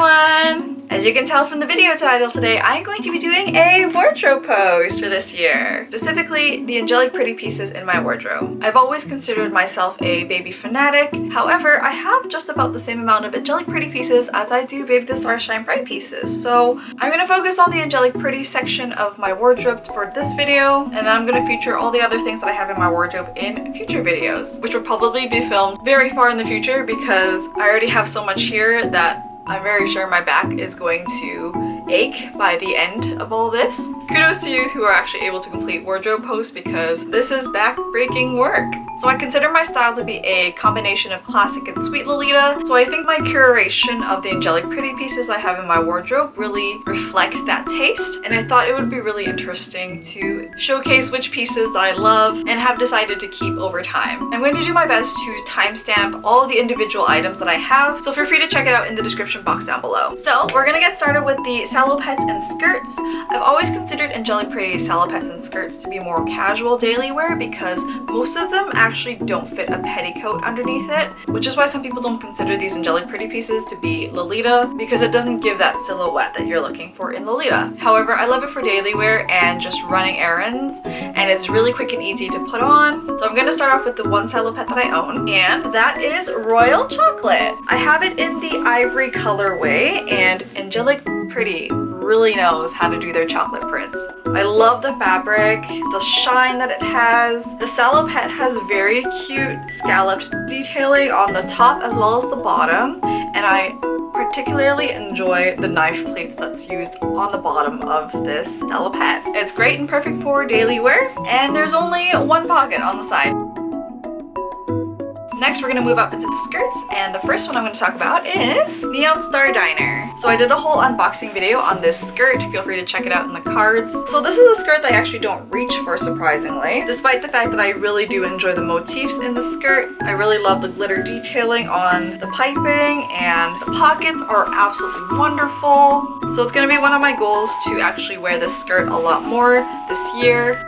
everyone! As you can tell from the video title today, I'm going to be doing a wardrobe post for this year. Specifically, the Angelic Pretty pieces in my wardrobe. I've always considered myself a baby fanatic. However, I have just about the same amount of Angelic Pretty pieces as I do Baby the Star Shine Bright pieces. So I'm going to focus on the Angelic Pretty section of my wardrobe for this video, and then I'm going to feature all the other things that I have in my wardrobe in future videos, which will probably be filmed very far in the future because I already have so much here that I'm very sure my back is going to ache by the end of all this. Kudos to you who are actually able to complete wardrobe posts because this is back-breaking work. So I consider my style to be a combination of classic and sweet Lolita, so I think my curation of the Angelic Pretty pieces I have in my wardrobe really reflect that taste, and I thought it would be really interesting to showcase which pieces that I love and have decided to keep over time. I'm going to do my best to timestamp all the individual items that I have, so feel free to check it out in the description box down below. So we're gonna get started with the Salopettes and skirts. I've always considered Angelic Pretty salopettes and skirts to be more casual daily wear because most of them actually don't fit a petticoat underneath it, which is why some people don't consider these Angelic Pretty pieces to be Lolita because it doesn't give that silhouette that you're looking for in Lolita. However, I love it for daily wear and just running errands, and it's really quick and easy to put on. So I'm going to start off with the one salopette that I own, and that is Royal Chocolate. I have it in the ivory colorway, and Angelic Pretty really knows how to do their chocolate prints. I love the fabric, the shine that it has. The salopette has very cute scalloped detailing on the top as well as the bottom, and I particularly enjoy the knife plates that's used on the bottom of this salopette. It's great and perfect for daily wear, and there's only one pocket on the side. Next, we're going to move up into the skirts, and the first one I'm going to talk about is Neon Star Diner. So I did a whole unboxing video on this skirt. Feel free to check it out in the cards. So this is a skirt that I actually don't reach for, surprisingly. Despite the fact that I really do enjoy the motifs in the skirt, I really love the glitter detailing on the piping, and the pockets are absolutely wonderful. So it's going to be one of my goals to actually wear this skirt a lot more this year.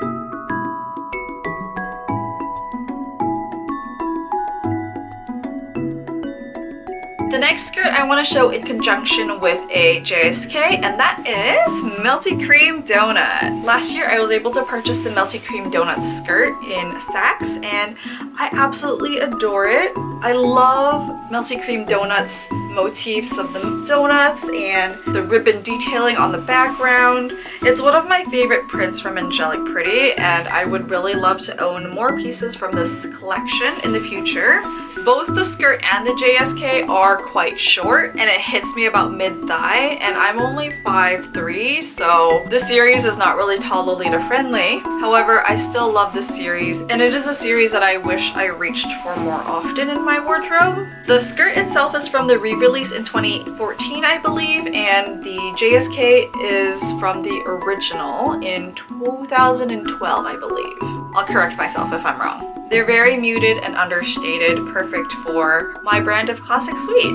The next skirt I want to show in conjunction with a JSK, and that is Melty Cream Doughnut. Last year I was able to purchase the Melty Cream Doughnut skirt in Saks, and I absolutely adore it. I love Melty Cream Doughnut's motifs of the donuts and the ribbon detailing on the background. It's one of my favorite prints from Angelic Pretty, and I would really love to own more pieces from this collection in the future. Both the skirt and the JSK are quite short, and it hits me about mid-thigh, and I'm only 5'3", so this series is not really tall Lolita friendly. However, I still love this series, and it is a series that I wish I reached for more often in my wardrobe. The skirt itself is from the re-release in 2014, I believe, and the JSK is from the original in 2012, I believe. I'll correct myself if I'm wrong. They're very muted and understated, perfect for my brand of classic sweet.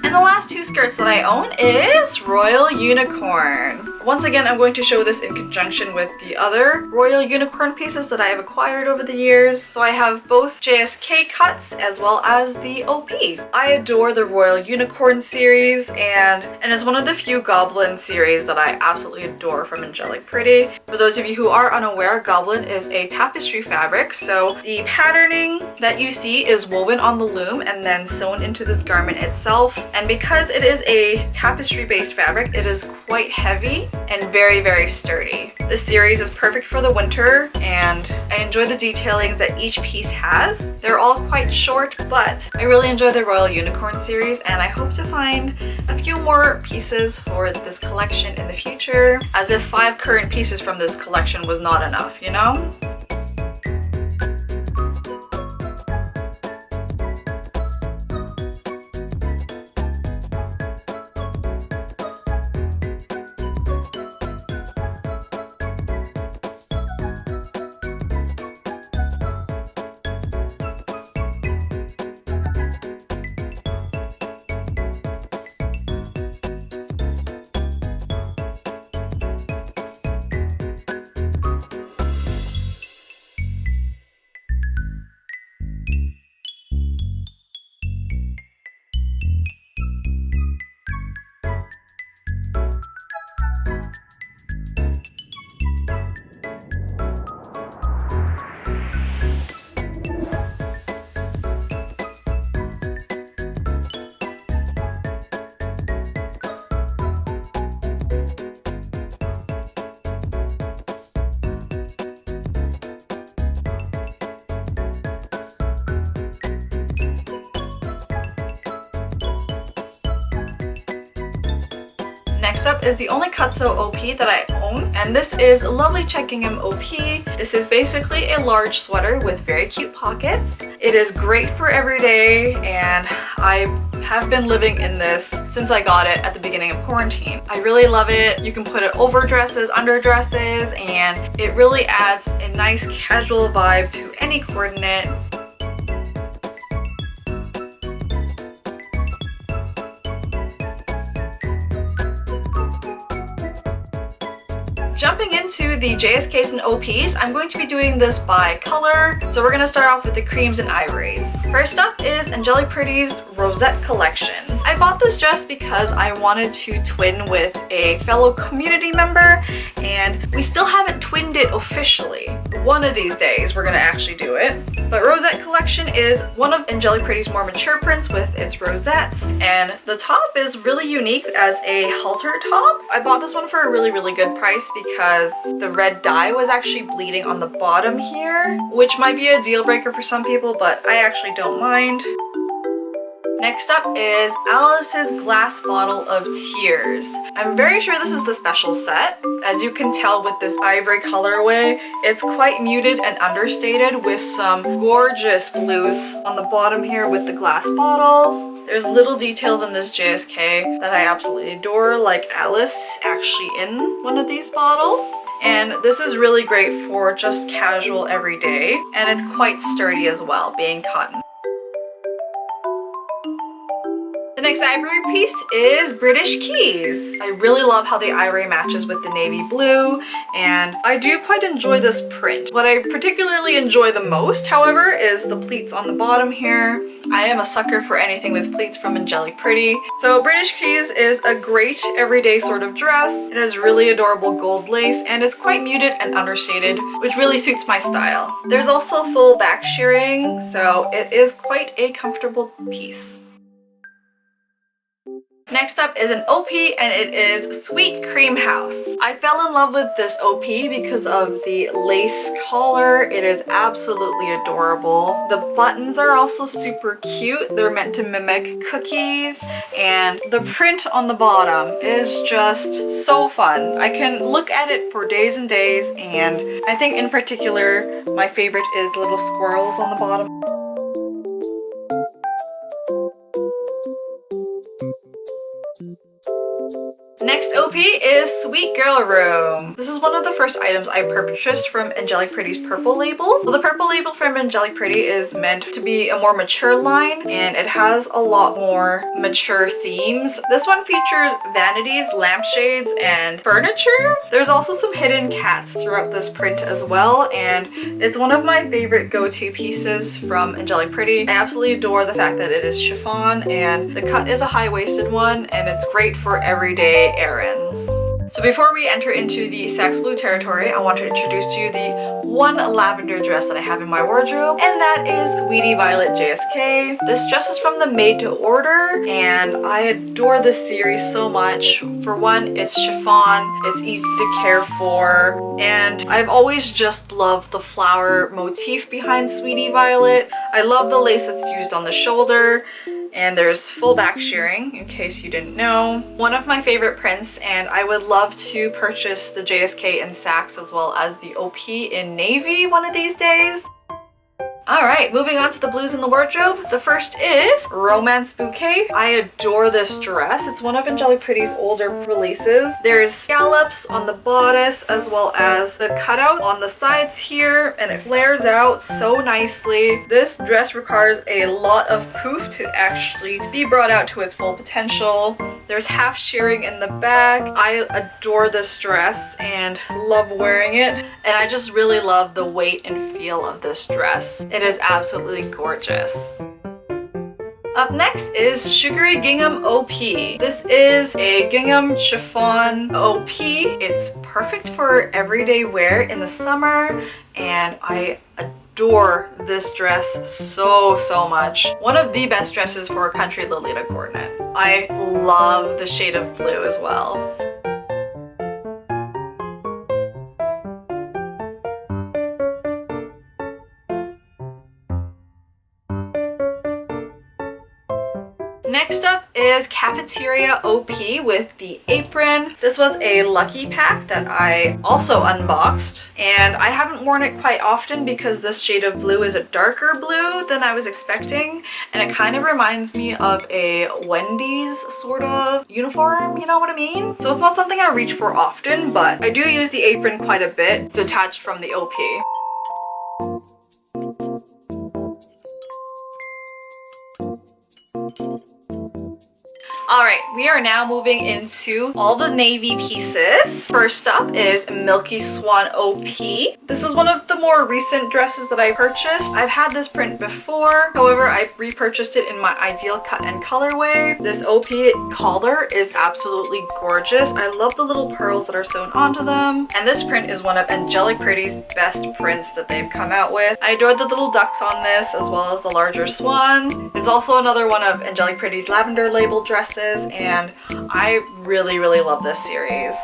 And the last two skirts that I own is Royal Unicorn. Once again, I'm going to show this in conjunction with the other Royal Unicorn pieces that I have acquired over the years. So I have both JSK cuts as well as the OP. I adore the Royal Unicorn series, and it's one of the few Gobelin series that I absolutely adore from Angelic Pretty. For those of you who are unaware, Gobelin is a tapestry fabric, so the patterning that you see is woven on the loom and then sewn into this garment itself. And because it is a tapestry-based fabric, it is quite heavy and very, very sturdy. This series is perfect for the winter, and I enjoy the detailings that each piece has. They're all quite short, but I really enjoy the Royal Unicorn series, and I hope to find a few more pieces for this collection in the future, as if 5 current pieces from this collection was not enough, you know? Next up is the only Cutsew OP that I own, and this is Lovely Gingham OP. This is basically a large sweater with very cute pockets. It is great for every day, and I have been living in this since I got it at the beginning of quarantine. I really love it. You can put it over dresses, under dresses, and it really adds a nice casual vibe to any coordinate. Jumping into the JSKs and OPs, I'm going to be doing this by color. So we're going to start off with the creams and ivories. First up is Angelic Pretty's Rosette Collection. I bought this dress because I wanted to twin with a fellow community member, and we still haven't twinned it officially. One of these days we're going to actually do it. But Rosette Collection is one of Angelic Pretty's more mature prints with its rosettes, and the top is really unique as a halter top. I bought this one for a really good price because the red dye was actually bleeding on the bottom here, which might be a deal breaker for some people, but I actually don't mind. Next up is Alice's Glass Bottle of Tears. I'm very sure this is the special set. As you can tell with this ivory colorway, it's quite muted and understated with some gorgeous blues on the bottom here with the glass bottles. There's little details in this JSK that I absolutely adore, like Alice actually in one of these bottles. And this is really great for just casual everyday, and it's quite sturdy as well, being cotton. The next ivory piece is British Keys. I really love how the ivory matches with the navy blue, and I do quite enjoy this print. What I particularly enjoy the most, however, is the pleats on the bottom here. I am a sucker for anything with pleats from Angelic Pretty. So British Keys is a great everyday sort of dress. It has really adorable gold lace, and it's quite muted and understated, which really suits my style. There's also full back shearing, so it is quite a comfortable piece. Next up is an OP, and it is Sweet Cream House. I fell in love with this OP because of the lace collar. It is absolutely adorable. The buttons are also super cute. They're meant to mimic cookies, and the print on the bottom is just so fun. I can look at it for days and days, and I think in particular my favorite is the little squirrels on the bottom. Next OP is Sweet Girl Room. This is one of the first items I purchased from Angelic Pretty's purple label. So the purple label from Angelic Pretty is meant to be a more mature line, and it has a lot more mature themes. This one features vanities, lampshades, and furniture. There's also some hidden cats throughout this print as well, and it's one of my favorite go-to pieces from Angelic Pretty. I absolutely adore the fact that it is chiffon, and the cut is a high-waisted one, and it's great for everyday errands. So before we enter into the sax blue territory, I want to introduce to you the one lavender dress that I have in my wardrobe, and that is Sweetie Violet JSK. This dress is from the made to order, and I adore this series so much. For one, it's chiffon, it's easy to care for, and I've always just loved the flower motif behind Sweetie Violet. I love the lace that's used on the shoulder, and there's full back shearing, in case you didn't know. One of my favorite prints, and I would love to purchase the JSK in sax as well as the OP in navy one of these days. Alright, moving on to the blues in the wardrobe. The first is Romance Bouquet. I adore this dress. It's one of Angelic Pretty's older releases. There's scallops on the bodice as well as the cutout on the sides here, and it flares out so nicely. This dress requires a lot of poof to actually be brought out to its full potential. There's half shearing in the back. I adore this dress and love wearing it, and I just really love the weight and feel of this dress. It is absolutely gorgeous. Up next is Sugary Gingham OP. This is a gingham chiffon OP. It's perfect for everyday wear in the summer, and I adore this dress so much. One of the best dresses for a country Lolita coordinate. I love the shade of blue as well. Next up is Cafeteria OP with the apron. This was a lucky pack that I also unboxed, and I haven't worn it quite often because this shade of blue is a darker blue than I was expecting, and it kind of reminds me of a Wendy's sort of uniform, you know what I mean? So it's not something I reach for often, but I do use the apron quite a bit, detached from the OP. Alright, we are now moving into all the navy pieces. First up is Milky Swan OP. This is one of the more recent dresses that I purchased. I've had this print before, however I repurchased it in my ideal cut and colorway. This OP collar is absolutely gorgeous. I love the little pearls that are sewn onto them. And this print is one of Angelic Pretty's best prints that they've come out with. I adored the little ducks on this as well as the larger swans. It's also another one of Angelic Pretty's Lavender label dresses, and I really love this series.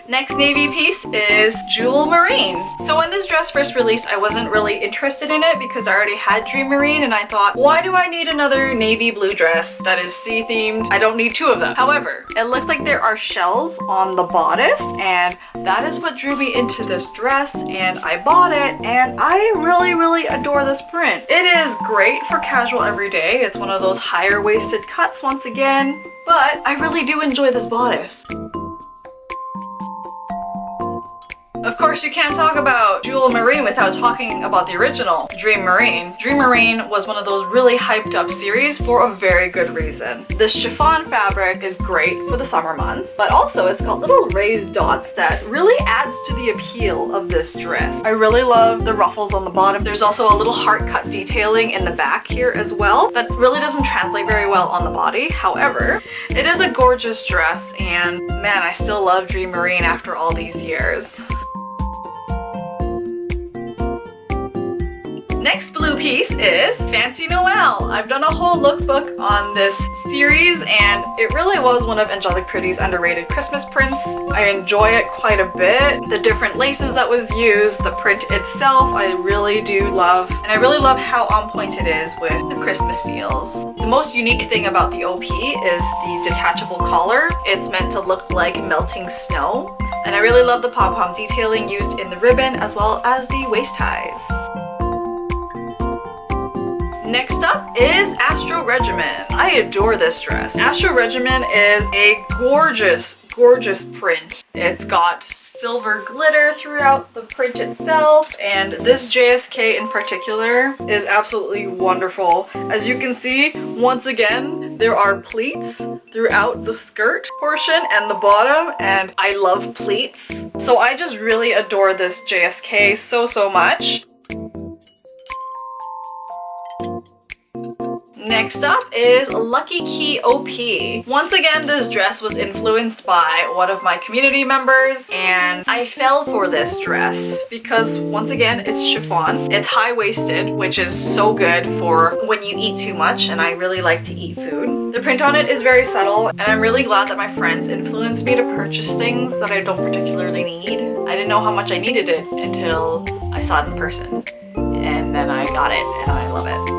Next navy piece is Jewel Marine. So when this dress first released, I wasn't really interested in it because I already had Dream Marine, and I thought, why do I need another navy blue dress that is sea themed? I don't need two of them. However, it looks like there are shells on the bodice, and that is what drew me into this dress, and I bought it, and I really adore this print. It is great for casual everyday. It's one of those higher waisted cuts once again, but I really do enjoy this bodice. Of course, you can't talk about Jewel Marine without talking about the original, Dream Marine. Dream Marine was one of those really hyped up series for a very good reason. This chiffon fabric is great for the summer months, but also it's got little raised dots that really adds to the appeal of this dress. I really love the ruffles on the bottom. There's also a little heart cut detailing in the back here as well that really doesn't translate very well on the body. However, it is a gorgeous dress, and man, I still love Dream Marine after all these years. Next blue piece is Fancy Noel. I've done a whole lookbook on this series, and it really was one of Angelic Pretty's underrated Christmas prints. I enjoy it quite a bit. The different laces that was used, the print itself, I really do love. And I really love how on point it is with the Christmas feels. The most unique thing about the OP is the detachable collar. It's meant to look like melting snow. And I really love the pom-pom detailing used in the ribbon as well as the waist ties. Next up is Astro Regimen. I adore this dress. Astro Regimen is a gorgeous print. It's got silver glitter throughout the print itself, and this JSK in particular is absolutely wonderful. As you can see, once again, there are pleats throughout the skirt portion and the bottom, and I love pleats. So I just really adore this JSK so much. Next up is Lucky Key OP. Once again, this dress was influenced by one of my community members, and I fell for this dress because once again, it's chiffon. It's high-waisted, which is so good for when you eat too much, and I really like to eat food. The print on it is very subtle, and I'm really glad that my friends influenced me to purchase things that I don't particularly need. I didn't know how much I needed it until I saw it in person, and then I got it, and I love it.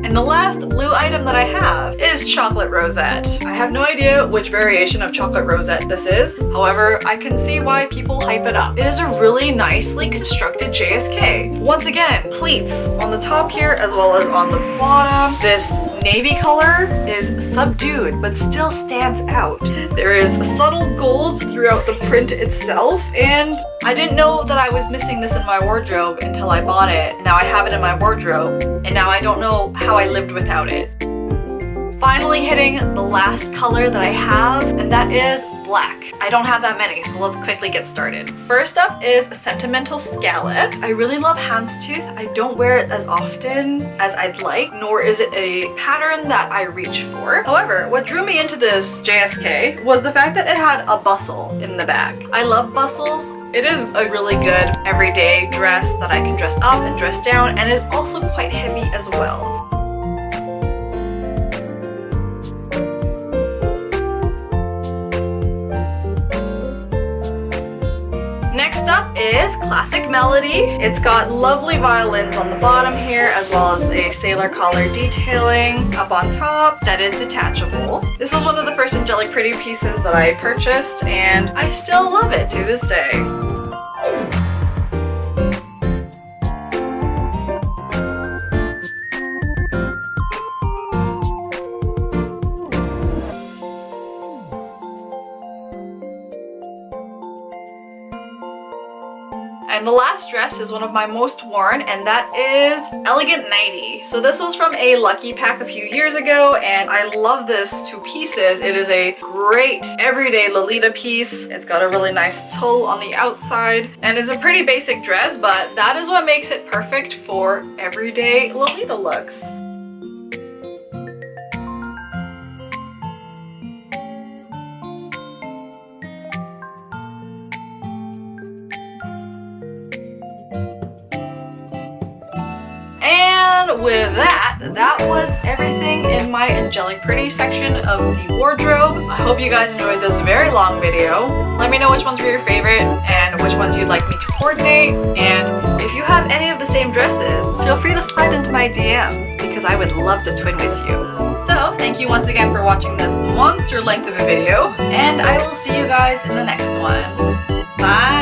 And the last blue item that I have is Chocolate Rosette. I have no idea which variation of Chocolate Rosette this is. However, I can see why people hype it up. It is a really nicely constructed JSK. Once again, pleats on the top here as well as on the bottom. This navy color is subdued but still stands out. There is subtle gold throughout the print itself, and I didn't know that I was missing this in my wardrobe until I bought it. Now I have it in my wardrobe, and now I don't know how I lived without it. Finally hitting the last color that I have, and that is black. I don't have that many, so let's quickly get started. First up is Sentimental Scallop. I really love houndstooth. I don't wear it as often as I'd like, nor is it a pattern that I reach for. However, what drew me into this JSK was the fact that it had a bustle in the back. I love bustles. It is a really good everyday dress that I can dress up and dress down, and it's also quite heavy as well. Next up is classic Melty. It's got lovely violins on the bottom here, as well as a sailor collar detailing up on top that is detachable. This was one of the first Angelic Pretty pieces that I purchased, and I still love it to this day. And the last dress is one of my most worn, and that is Elegant Nightie. So this was from a Lucky Pack a few years ago, and I love this two pieces. It is a great everyday Lolita piece. It's got a really nice tulle on the outside, and it's a pretty basic dress, but that is what makes it perfect for everyday Lolita looks. With that was everything in my Angelic Pretty section of the wardrobe. I hope you guys enjoyed this very long video. Let me know which ones were your favorite and which ones you'd like me to coordinate. And if you have any of the same dresses, feel free to slide into my DMs because I would love to twin with you. So thank you once again for watching this monster length of a video, and I will see you guys in the next one. Bye!